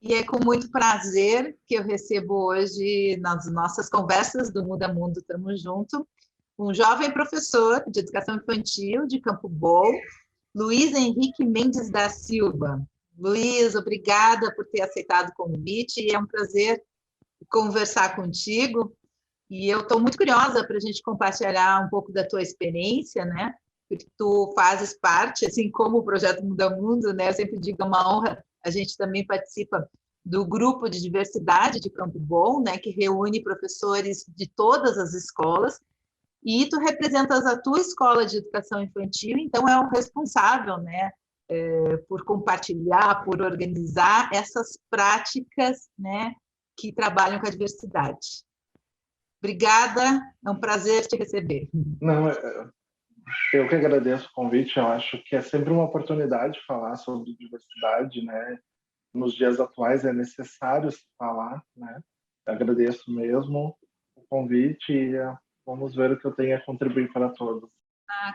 E é com muito prazer que eu recebo hoje, nas nossas conversas do Muda Mundo Tamo Junto, um jovem professor de educação infantil de Campo Bom, Luiz Henrique Mendes da Silva. Luiz, obrigada por ter aceitado o convite, e é um prazer conversar contigo. E eu estou muito curiosa para a gente compartilhar um pouco da tua experiência, né? Porque tu fazes parte, assim como o Projeto Muda Mundo, né? Eu sempre digo, é uma honra, a gente também participa do grupo de diversidade de Campo Bom, né? Que reúne professores de todas as escolas, e tu representas a tua escola de educação infantil, então é o responsável, né? Por compartilhar, por organizar essas práticas, né? Que trabalham com a diversidade. Obrigada, é um prazer te receber. Não, eu que agradeço o convite. Eu acho que é sempre uma oportunidade falar sobre diversidade, né? Nos dias atuais é necessário se falar, né? Eu agradeço mesmo o convite e vamos ver o que eu tenho a contribuir para todos.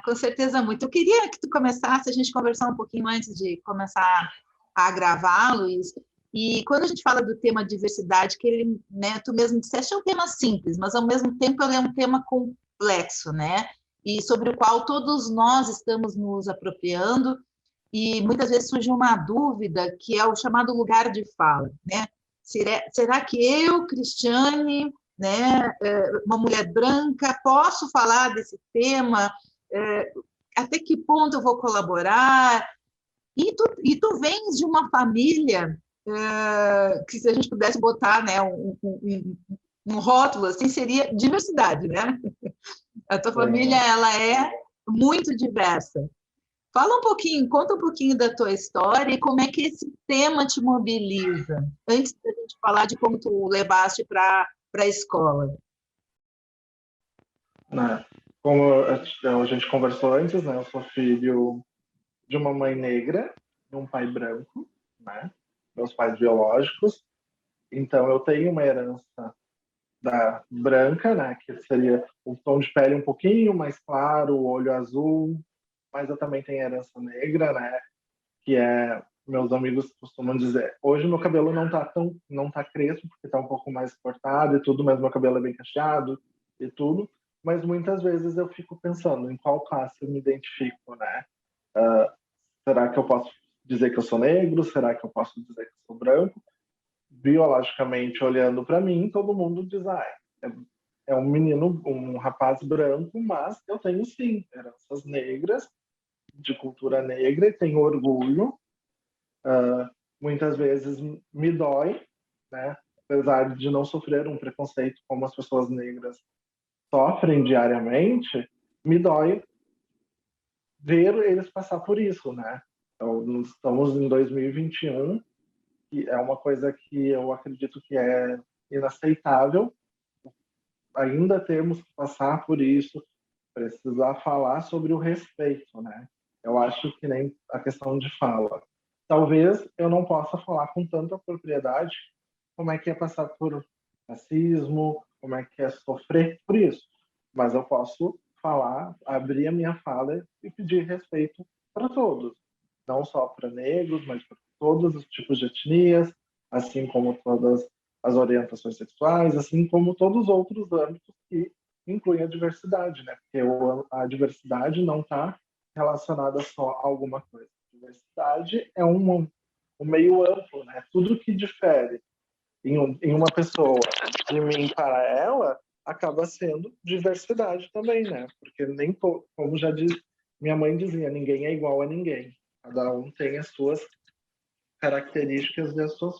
Com certeza muito. Eu queria que tu começasse, a gente conversar um pouquinho antes de começar a gravar, Luiz. E quando a gente fala do tema diversidade, que ele, né, tu mesmo disseste, é um tema simples, mas ao mesmo tempo ele é um tema complexo, né? E sobre o qual todos nós estamos nos apropriando, e muitas vezes surge uma dúvida, que é o chamado lugar de fala, né? Será que eu, Cristiane, né, uma mulher branca, posso falar desse tema? Até que ponto eu vou colaborar? E tu vens de uma família que, se a gente pudesse botar, né, um rótulo assim, seria diversidade, né? A tua família, ela é muito diversa. Fala um pouquinho, conta um pouquinho da tua história e como é que esse tema te mobiliza, antes da gente falar de como tu levaste para a escola. Né? Como a gente conversou antes, né? Eu sou filho de uma mãe negra e um pai branco, né? Meus pais biológicos. Então eu tenho uma herança da branca, né? Que seria o tom de pele um pouquinho mais claro, o olho azul, mas eu também tenho herança negra, né? Que é, meus amigos costumam dizer, hoje meu cabelo não tá crespo, porque tá um pouco mais cortado e tudo, mas meu cabelo é bem cacheado e tudo. Mas muitas vezes eu fico pensando em qual classe eu me identifico, né? Será que eu posso dizer que eu sou negro? Será que eu posso dizer que eu sou branco? Biologicamente, olhando para mim, todo mundo diz, é um menino, um rapaz branco, mas eu tenho sim heranças negras, de cultura negra, e tenho orgulho. Muitas vezes me dói, né? Apesar de não sofrer um preconceito como as pessoas negras sofrem diariamente, me dói ver eles passar por isso, né? Então, estamos em 2021, e é uma coisa que eu acredito que é inaceitável, ainda termos que passar por isso, precisar falar sobre o respeito, né? Eu acho que nem a questão de fala. Talvez eu não possa falar com tanta propriedade como é que é passar por racismo, como é que é sofrer por isso. Mas eu posso falar, abrir a minha fala e pedir respeito para todos. Não só para negros, mas para todos os tipos de etnias, assim como todas as orientações sexuais, assim como todos os outros âmbitos que incluem a diversidade, né? Porque a diversidade não está relacionada só a alguma coisa. A diversidade é um meio amplo, né? Tudo que difere em uma pessoa de mim para ela acaba sendo diversidade também, né? Porque nem como já diz, minha mãe dizia, ninguém é igual a ninguém. Cada um tem as suas características e as suas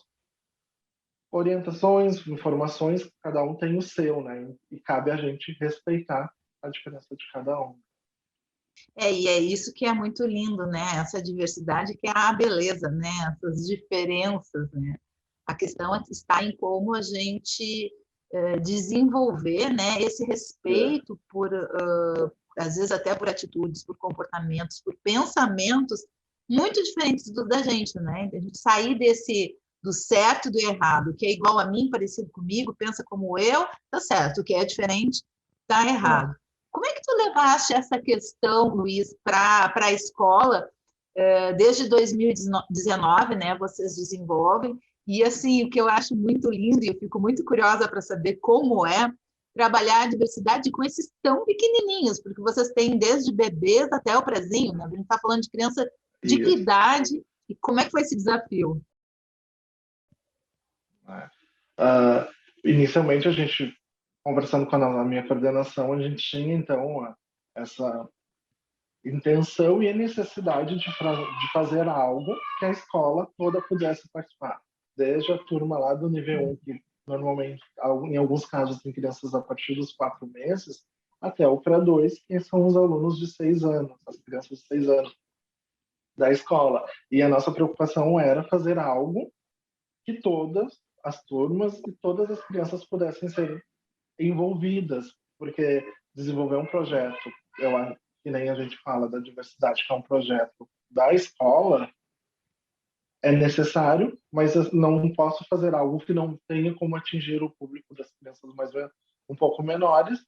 orientações, informações, cada um tem o seu, né? E cabe a gente respeitar a diferença de cada um. E é isso que é muito lindo, né? Essa diversidade que é a beleza, né? Essas diferenças, né? A questão está em como a gente desenvolver, né, esse respeito por, às vezes até por atitudes, por comportamentos, por pensamentos muito diferentes da gente, né? A gente sair do certo e do errado, o que é igual a mim, parecido comigo, pensa como eu, tá certo, o que é diferente, tá errado. Como é que tu levaste essa questão, Luiz, para a escola? Desde 2019, né, vocês desenvolvem, e assim, o que eu acho muito lindo, e eu fico muito curiosa para saber como é trabalhar a diversidade com esses tão pequenininhos, porque vocês têm desde bebês até o prezinho, né? A gente está falando de criança de que Isso. idade, e como é que foi esse desafio? Inicialmente, a gente, conversando com a minha coordenação, a gente tinha, então, essa intenção e a necessidade de fazer algo que a escola toda pudesse participar. Desde a turma lá do nível 1, que normalmente, em alguns casos, tem crianças a partir dos 4 meses, até o pré-2, que são os alunos de 6 anos, as crianças de 6 anos da escola. E a nossa preocupação era fazer algo que todas as turmas e todas as crianças pudessem ser envolvidas, porque desenvolver um projeto, que nem a gente fala da diversidade, que é um projeto da escola, é necessário, mas eu não posso fazer algo que não tenha como atingir o público das crianças mais um pouco menores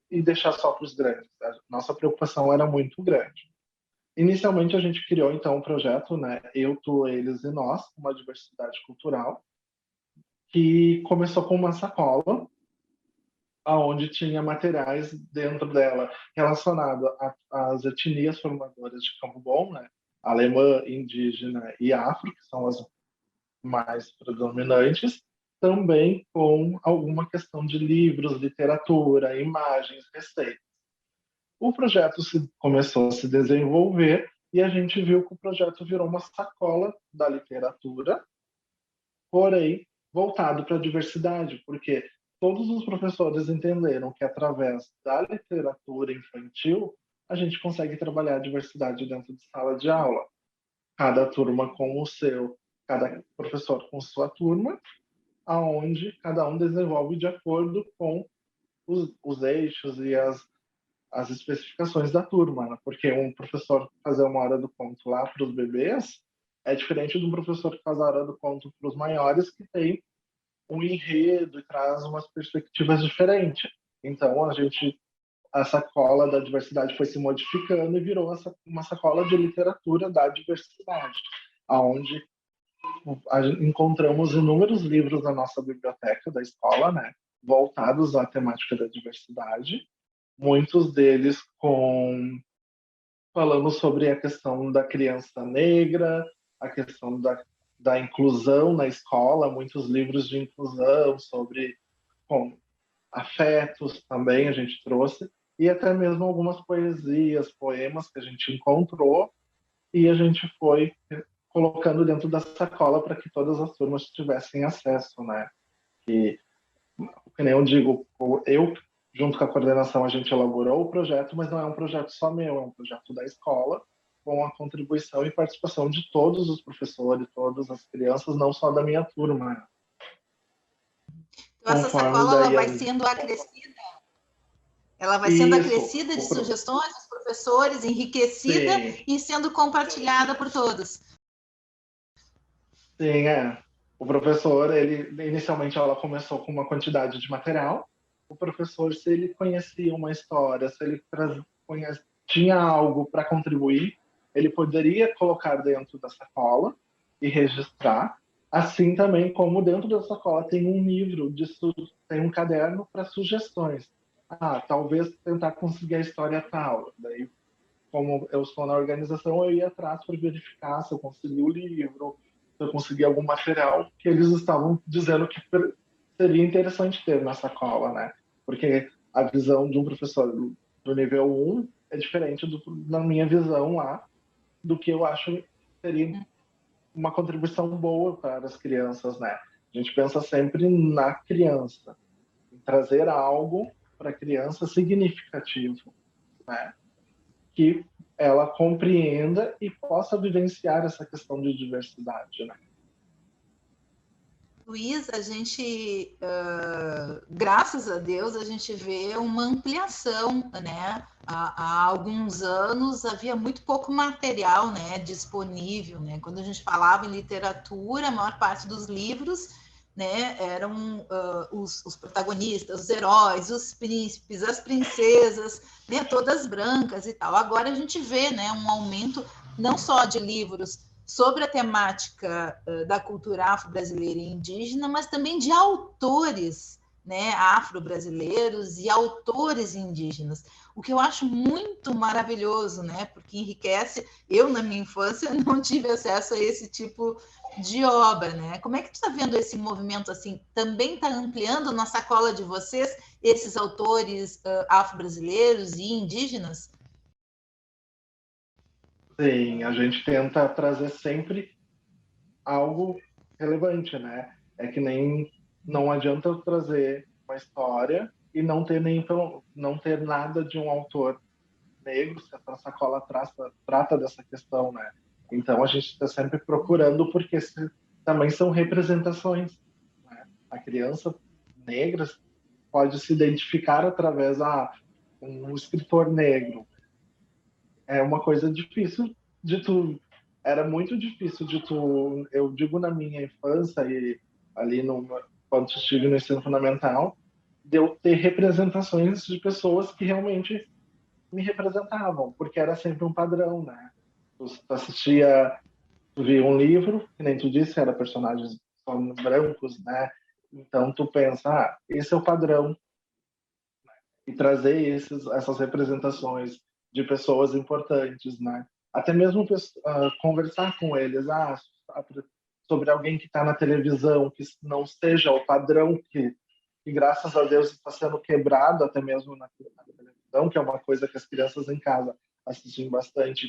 e deixar só para os grandes. A nossa preocupação era muito grande. Inicialmente a gente criou então um projeto, né, Eu, Tu, Eles e Nós, uma diversidade cultural, que começou com uma sacola aonde tinha materiais dentro dela relacionado às etnias formadoras de Campo Bom, né? Alemã, indígena e afro, que são as mais predominantes, também com alguma questão de livros, literatura, imagens, receitas. O projeto começou a se desenvolver e a gente viu que o projeto virou uma sacola da literatura, porém voltado para a diversidade, porque todos os professores entenderam que através da literatura infantil a gente consegue trabalhar a diversidade dentro de sala de aula. Cada turma com o seu, cada professor com sua turma, aonde cada um desenvolve de acordo com os eixos e as especificações da turma, né? Porque um professor fazer uma hora do conto lá para os bebês é diferente de um professor que faz a hora do conto para os maiores, que tem um enredo e traz umas perspectivas diferentes. Então, a sacola da diversidade foi se modificando e virou uma sacola de literatura da diversidade, aonde encontramos inúmeros livros na nossa biblioteca da escola, né, voltados à temática da diversidade, muitos deles falando sobre a questão da criança negra, a questão da inclusão na escola, muitos livros de inclusão sobre afetos também a gente trouxe, e até mesmo algumas poesias, poemas que a gente encontrou e a gente foi colocando dentro da sacola para que todas as turmas tivessem acesso, né? E, que nem eu digo, eu, junto com a coordenação, a gente elaborou o projeto, mas não é um projeto só meu, é um projeto da escola, com a contribuição e participação de todos os professores, todas as crianças, não só da minha turma. Então, essa sacola ela vai sendo acrescida? Ela vai sendo acrescida de sugestões dos professores, enriquecida e sendo compartilhada por todos. Sim, é. O professor, inicialmente ela começou com uma quantidade de material. O professor, se ele conhecia uma história, se ele tinha algo para contribuir, ele poderia colocar dentro da sacola e registrar. Assim também como dentro da sacola tem um livro, tem um caderno para sugestões. Talvez tentar conseguir a história tal. Daí, como eu estou na organização, eu ia atrás para verificar se eu consegui o livro, se eu consegui algum material que eles estavam dizendo que seria interessante ter na sacola, né? Porque a visão de um professor do nível 1 é diferente da minha visão lá, do que eu acho que seria uma contribuição boa para as crianças, né? A gente pensa sempre na criança, em trazer algo para a criança significativo, né? Que ela compreenda e possa vivenciar essa questão de diversidade, né? Luiz, a gente, graças a Deus, a gente vê uma ampliação, né? Há alguns anos havia muito pouco material, né, disponível, né? Quando a gente falava em literatura, a maior parte dos livros né, eram os protagonistas, os heróis, os príncipes, as princesas, né, todas brancas e tal. Agora a gente vê, né, um aumento não só de livros sobre a temática da cultura afro-brasileira e indígena, mas também de autores, né, afro-brasileiros e autores indígenas, o que eu acho muito maravilhoso, né, porque enriquece. Eu, na minha infância, não tive acesso a esse tipo de obra, né? Como é que tu está vendo esse movimento assim? Também está ampliando na sacola de vocês esses autores afro-brasileiros e indígenas? Sim, a gente tenta trazer sempre algo relevante, né? É que nem não adianta eu trazer uma história e não ter nada de um autor negro, se a sacola trata dessa questão, né? Então a gente está sempre procurando porque também são representações, né? A criança negra pode se identificar através um escritor negro. É uma coisa difícil de tu. Era muito difícil de tu. Eu digo na minha infância e ali quando estive no ensino fundamental, de eu ter representações de pessoas que realmente me representavam, porque era sempre um padrão, né? Tu assistia, tu via um livro, que nem tu disse, era personagens só brancos, né? Então tu pensa, esse é o padrão, e trazer essas representações de pessoas importantes, né? Até mesmo conversar com eles, sobre alguém que está na televisão, que não seja o padrão que graças a Deus está sendo quebrado até mesmo na televisão, que é uma coisa que as crianças em casa assistem bastante.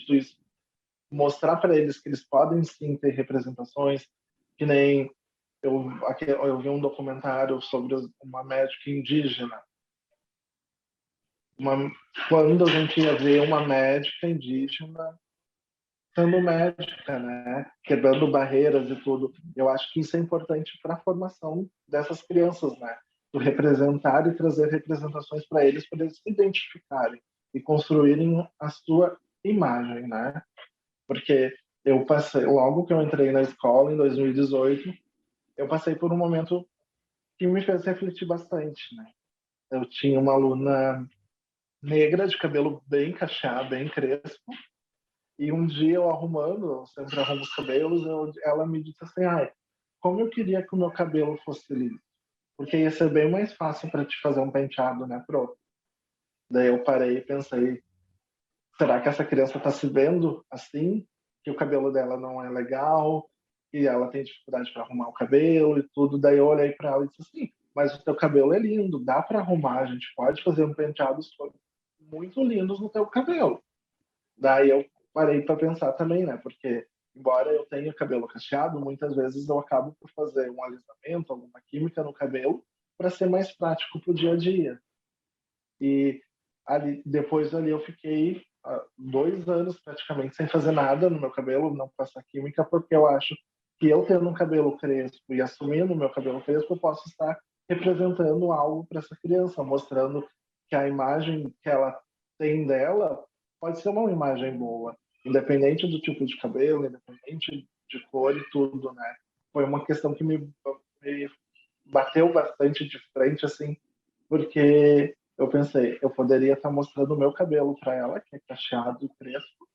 Mostrar para eles que eles podem sim ter representações, que nem eu vi um documentário sobre uma médica indígena. Quando a gente ia ver uma médica indígena sendo médica, né? Quebrando barreiras e tudo. Eu acho que isso é importante para a formação dessas crianças, né? Tu representar e trazer representações para eles se identificarem e construírem a sua imagem, né? Porque eu passei, logo que eu entrei na escola, em 2018, eu passei por um momento que me fez refletir bastante, né? Eu tinha uma aluna negra, de cabelo bem cacheado, bem crespo, e um dia eu arrumando, eu sempre arrumo os cabelos, ela me disse assim, como eu queria que o meu cabelo fosse liso, porque ia ser bem mais fácil para te fazer um penteado, né, pro? Daí eu parei e pensei, será que essa criança está se vendo assim? Que o cabelo dela não é legal, e ela tem dificuldade para arrumar o cabelo e tudo. Daí eu olhei para ela e disse assim, mas o teu cabelo é lindo, dá para arrumar, a gente pode fazer um penteado muito lindos no teu cabelo. Daí eu parei para pensar também, né? Porque, embora eu tenha cabelo cacheado, muitas vezes eu acabo por fazer um alisamento, alguma química no cabelo, para ser mais prático para o dia a dia. E depois ali eu fiquei 2 anos praticamente sem fazer nada no meu cabelo, não passar química, porque eu acho que eu tendo um cabelo crespo e assumindo o meu cabelo crespo, eu posso estar representando algo para essa criança, mostrando que a imagem que ela tem dela pode ser uma imagem boa, independente do tipo de cabelo, independente de cor e tudo, né? Foi uma questão que me bateu bastante de frente, assim, porque eu pensei, eu poderia estar mostrando o meu cabelo para ela, que é cacheado e crespo,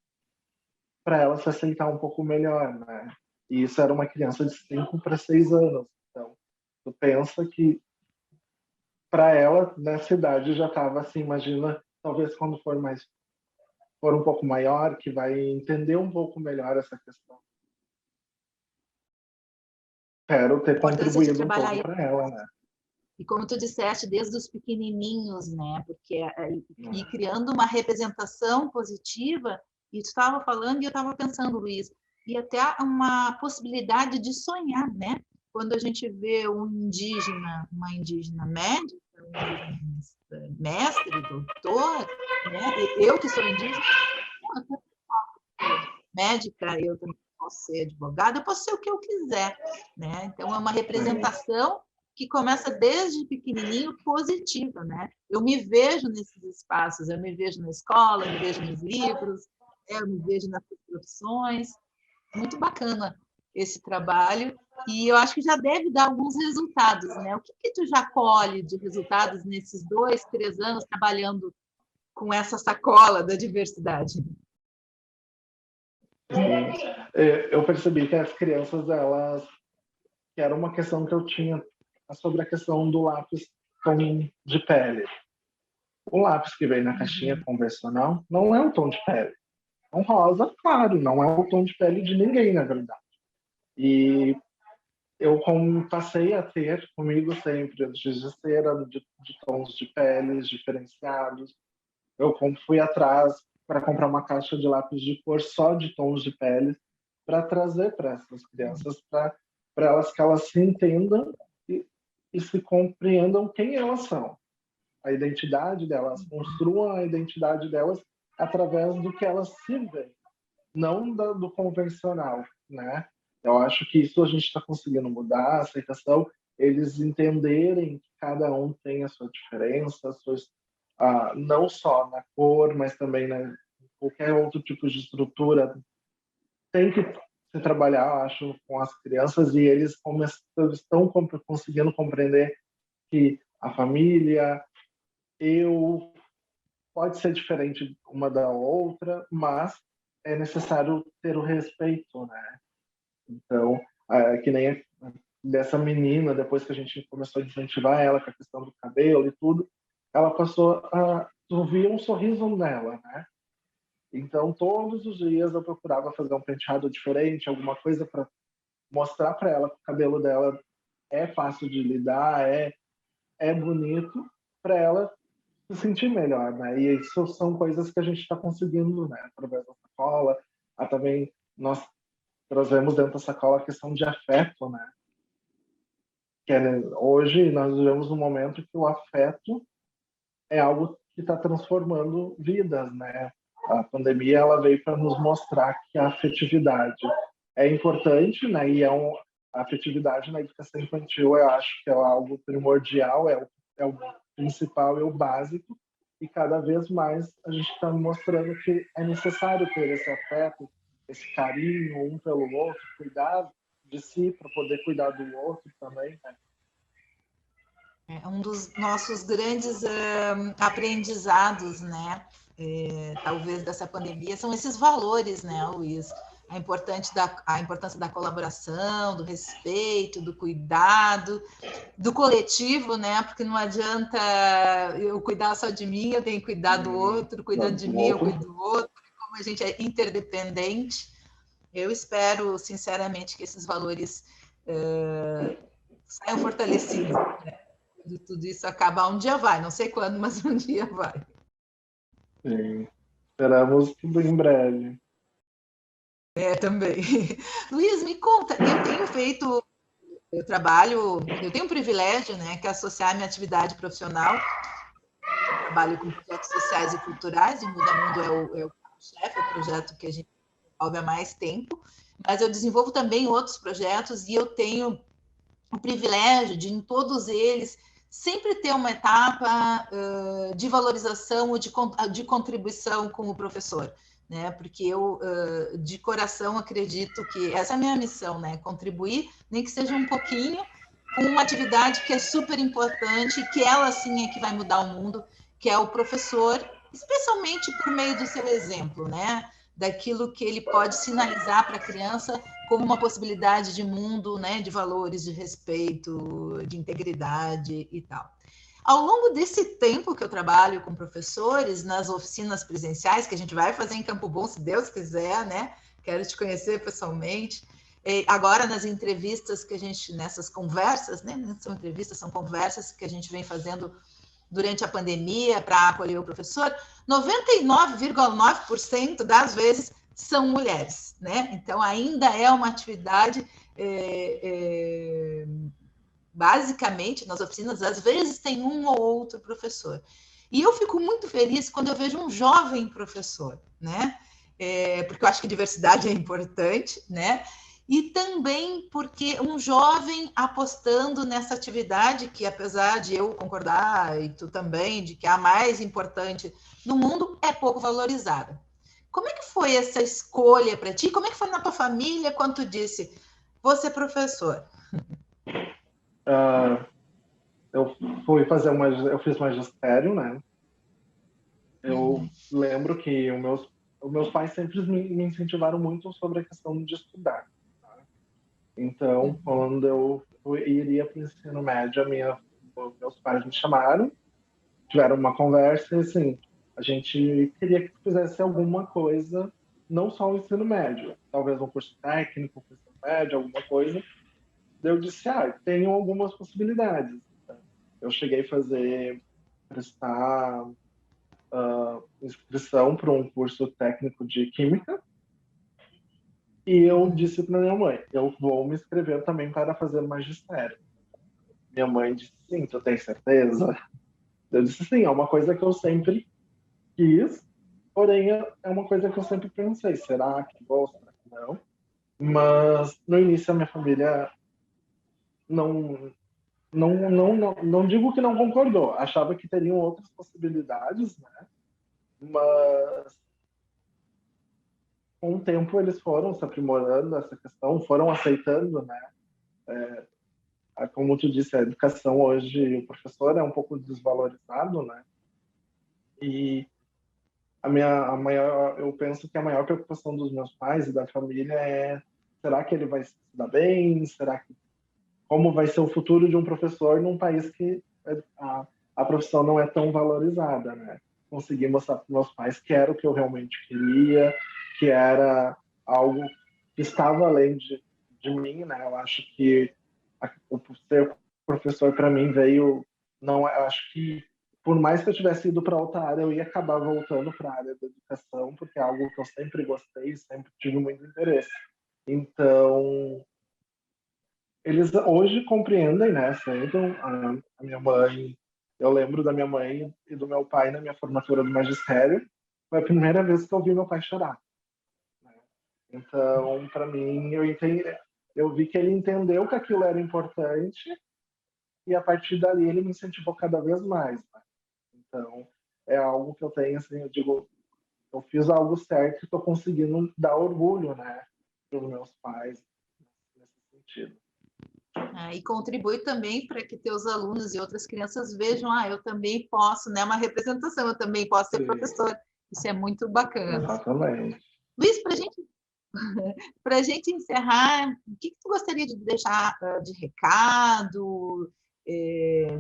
para ela se aceitar um pouco melhor, né? E isso era uma criança de 5 para 6 anos. Então, tu pensa que para ela, nessa idade, já estava assim, imagina, talvez quando for um pouco maior, que vai entender um pouco melhor essa questão. Espero ter Importância de contribuído um trabalhar pouco para ela, né? e como tu disseste, desde os pequenininhos, né? Porque e criando uma representação positiva, e tu estava falando e eu estava pensando, Luiz, e até uma possibilidade de sonhar, né? Quando a gente vê um indígena, uma indígena médica, um indígena mestre, doutor, né? Eu que sou indígena, médica, eu também posso ser advogada, eu posso ser o que eu quiser, né? Então é uma representação que começa desde pequenininho positiva, né? Eu me vejo nesses espaços, eu me vejo na escola, eu me vejo nos livros, eu me vejo nas profissões. Muito bacana esse trabalho E eu acho que já deve dar alguns resultados, né? O que tu já colhe de resultados nesses 2, 3 anos trabalhando com essa sacola da diversidade? Sim. Eu percebi que as crianças, elas, que era uma questão que eu tinha sobre a questão do lápis tom de pele. O lápis que vem na caixinha convencional não é um tom de pele. É um rosa claro, não é o tom de pele de ninguém, na verdade. E eu passei a ter comigo sempre a giz de cera de tons de peles diferenciados. Eu fui atrás para comprar uma caixa de lápis de cor só de tons de pele para trazer para essas crianças, para elas que elas se entendam e se compreendam quem elas são, a identidade delas, construam a identidade delas através do que elas se veem, não do convencional, né? Eu acho que isso a gente está conseguindo mudar, a aceitação, eles entenderem que cada um tem a sua diferença, não só na cor, mas também na qualquer outro tipo de estrutura. Tem que se trabalhar, eu acho, com as crianças, e eles estão conseguindo compreender que a família, eu, pode ser diferente uma da outra, mas é necessário ter o respeito, né? Então, que nem dessa menina, depois que a gente começou a incentivar ela com a questão do cabelo e tudo, ela passou a ouvir um sorriso nela, né? Então, todos os dias eu procurava fazer um penteado diferente, alguma coisa para mostrar para ela que o cabelo dela é fácil de lidar, é bonito, para ela se sentir melhor, né? E isso são coisas que a gente está conseguindo, né? Através da sacola, também nós trazemos dentro da sacola a questão de afeto, né? Que hoje nós vivemos um momento que o afeto é algo que está transformando vidas, né? A pandemia ela veio para nos mostrar que a afetividade é importante, né? E a afetividade na educação infantil eu acho que é algo primordial, é o principal, é o básico, e cada vez mais a gente está mostrando que é necessário ter esse afeto, esse carinho um pelo outro, cuidar de si para poder cuidar do outro também, né? É um dos nossos grandes aprendizados, né? Talvez dessa pandemia, são esses valores, né, Luiz? A importância da colaboração, do respeito, do cuidado, do coletivo, né? Porque não adianta eu cuidar só de mim, eu tenho que cuidar do outro, cuidando de mim, eu cuido do outro. Como a gente é interdependente, eu espero, sinceramente, que esses valores saiam fortalecidos, né? De tudo isso acabar, um dia vai, não sei quando, mas um dia vai. Sim. Esperamos tudo em breve. Também. Luiz, me conta, eu tenho feito, eu tenho um privilégio, né, que é associar a minha atividade profissional, eu trabalho com projetos sociais e culturais, e o Muda Mundo é o chefe, é o projeto que a gente desenvolve há mais tempo, mas eu desenvolvo também outros projetos e eu tenho o privilégio de, em todos eles, sempre ter uma etapa de valorização ou de contribuição com o professor, né? Porque eu, de coração, acredito que essa é a minha missão, né? Contribuir, nem que seja um pouquinho, com uma atividade que é super importante, que ela, sim, é que vai mudar o mundo, que é o professor, especialmente por meio do seu exemplo, né? Daquilo que ele pode sinalizar para a criança como uma possibilidade de mundo, né, de valores, de respeito, de integridade e tal. Ao longo desse tempo que eu trabalho com professores, nas oficinas presenciais, que a gente vai fazer em Campo Bom, se Deus quiser, né? Quero te conhecer pessoalmente. Agora, nas entrevistas que a gente, nessas conversas, né? Não são entrevistas, são conversas que a gente vem fazendo durante a pandemia para acolher o professor, 99,9% das vezes são mulheres, né? Então, ainda é uma atividade, basicamente, nas oficinas, às vezes tem um ou outro professor. E eu fico muito feliz quando eu vejo um jovem professor, né? Porque eu acho que diversidade é importante, né? E também porque um jovem apostando nessa atividade que, apesar de eu concordar, e tu também, de que é a mais importante no mundo, é pouco valorizada. Como é que foi essa escolha para ti? Como é que foi na tua família quando tu disse, Você é professor. Eu eu fiz magistério, né? Eu lembro que os meus pais sempre me incentivaram muito sobre a questão de estudar. Tá? Então, quando iria para o ensino médio, meus pais me chamaram, tiveram uma conversa e, assim, a gente queria que tu fizesse alguma coisa, não só o ensino médio, talvez um curso técnico, um ensino médio, alguma coisa. Daí eu disse, tenho algumas possibilidades. Eu cheguei a prestar inscrição para um curso técnico de química e eu disse para minha mãe, eu vou me inscrever também para fazer magistério. Minha mãe disse, sim, tu tem certeza? Eu disse, sim, é uma coisa que eu sempre quis, porém é uma coisa que eu sempre pensei, será que vou, será que não? Mas no início a minha família não, não digo que não concordou, achava que teriam outras possibilidades, né? Mas com o tempo eles foram se aprimorando essa questão, foram aceitando, né? Como tu disse, a educação hoje, o professor é um pouco desvalorizado, né? E a maior, eu penso que a maior preocupação dos meus pais e da família é: será que ele vai se dar bem? Será que como vai ser o futuro de um professor num país que a profissão não é tão valorizada, né? Consegui mostrar para meus pais que era o que eu realmente queria, que era algo que estava além de mim, né? Eu acho que o ser professor para mim veio, não, eu acho que por mais que eu tivesse ido para outra área, eu ia acabar voltando para a área da educação, porque é algo que eu sempre gostei, sempre tive muito interesse. Então, eles hoje compreendem, né? Aceitam. A minha mãe, eu lembro da minha mãe e do meu pai na minha formatura do magistério. Foi a primeira vez que eu vi meu pai chorar. Né? Então, para mim, eu vi que ele entendeu que aquilo era importante e a partir dali ele me incentivou cada vez mais. Né? Então, é algo que eu tenho, assim, eu digo, eu fiz algo certo e estou conseguindo dar orgulho, né, para os meus pais nesse sentido. E contribui também para que teus alunos e outras crianças vejam, eu também posso, né? Uma representação, eu também posso ser professor. Isso é muito bacana. Exatamente. Luiz, para a gente encerrar, o que tu gostaria de deixar de recado,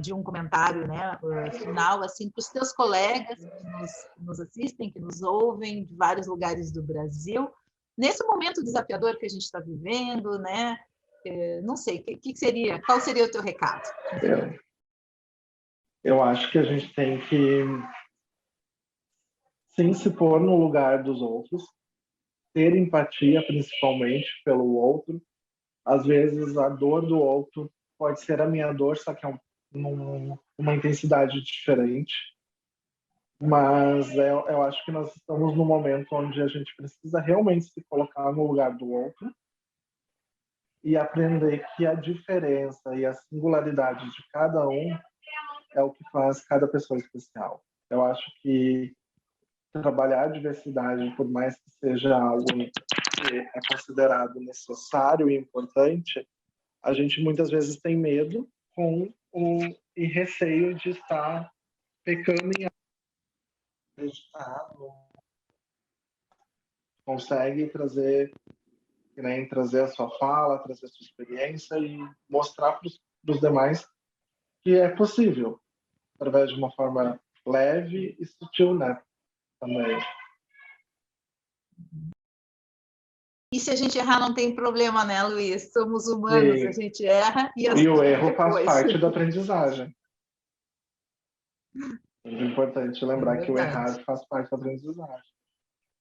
de um comentário, né, final, assim, para os teus colegas que nos assistem, que nos ouvem de vários lugares do Brasil, nesse momento desafiador que a gente está vivendo, né? Não sei, qual seria o teu recado? Eu acho que a gente tem que sim se pôr no lugar dos outros, ter empatia principalmente pelo outro. Às vezes a dor do outro pode ser a minha dor, só que é uma intensidade diferente. Mas eu acho que nós estamos num momento onde a gente precisa realmente se colocar no lugar do outro e aprender que a diferença e a singularidade de cada um é o que faz cada pessoa especial. Eu acho que trabalhar a diversidade, por mais que seja algo que é considerado necessário e importante, a gente muitas vezes tem medo e receio de estar pecando em acreditar, consegue trazer a sua fala, trazer a sua experiência e mostrar para os demais que é possível, através de uma forma leve e sutil, né? Também. E se a gente errar, não tem problema, né, Luiz? Somos humanos, a gente erra e o erro faz parte da aprendizagem. É importante lembrar que o errar faz parte da aprendizagem.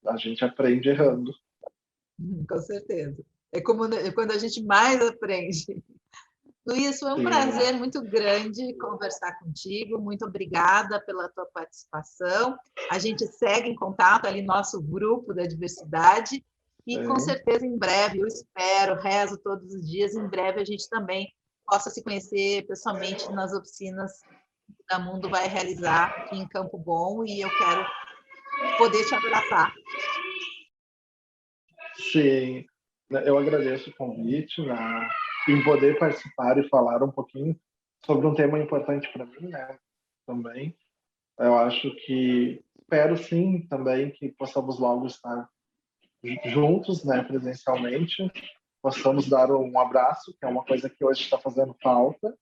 A gente aprende errando. Com certeza. É quando a gente mais aprende. Luiz, foi um prazer muito grande conversar contigo. Muito obrigada pela tua participação. A gente segue em contato ali no nosso grupo da diversidade e com certeza em breve, eu espero, rezo todos os dias, em breve a gente também possa se conhecer pessoalmente nas oficinas que a Mundo vai realizar aqui em Campo Bom e eu quero poder te abraçar. Sim. Eu agradeço o convite, né, em poder participar e falar um pouquinho sobre um tema importante para mim, né, também. Eu acho que, espero sim também que possamos logo estar juntos, né, presencialmente, possamos dar um abraço, que é uma coisa que hoje está fazendo falta,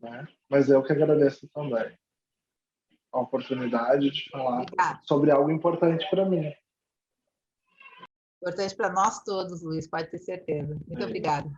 né, mas eu que agradeço também a oportunidade de falar Obrigada. sobre algo importante para mim. Importante para nós todos, Luiz, pode ter certeza. Muito obrigada.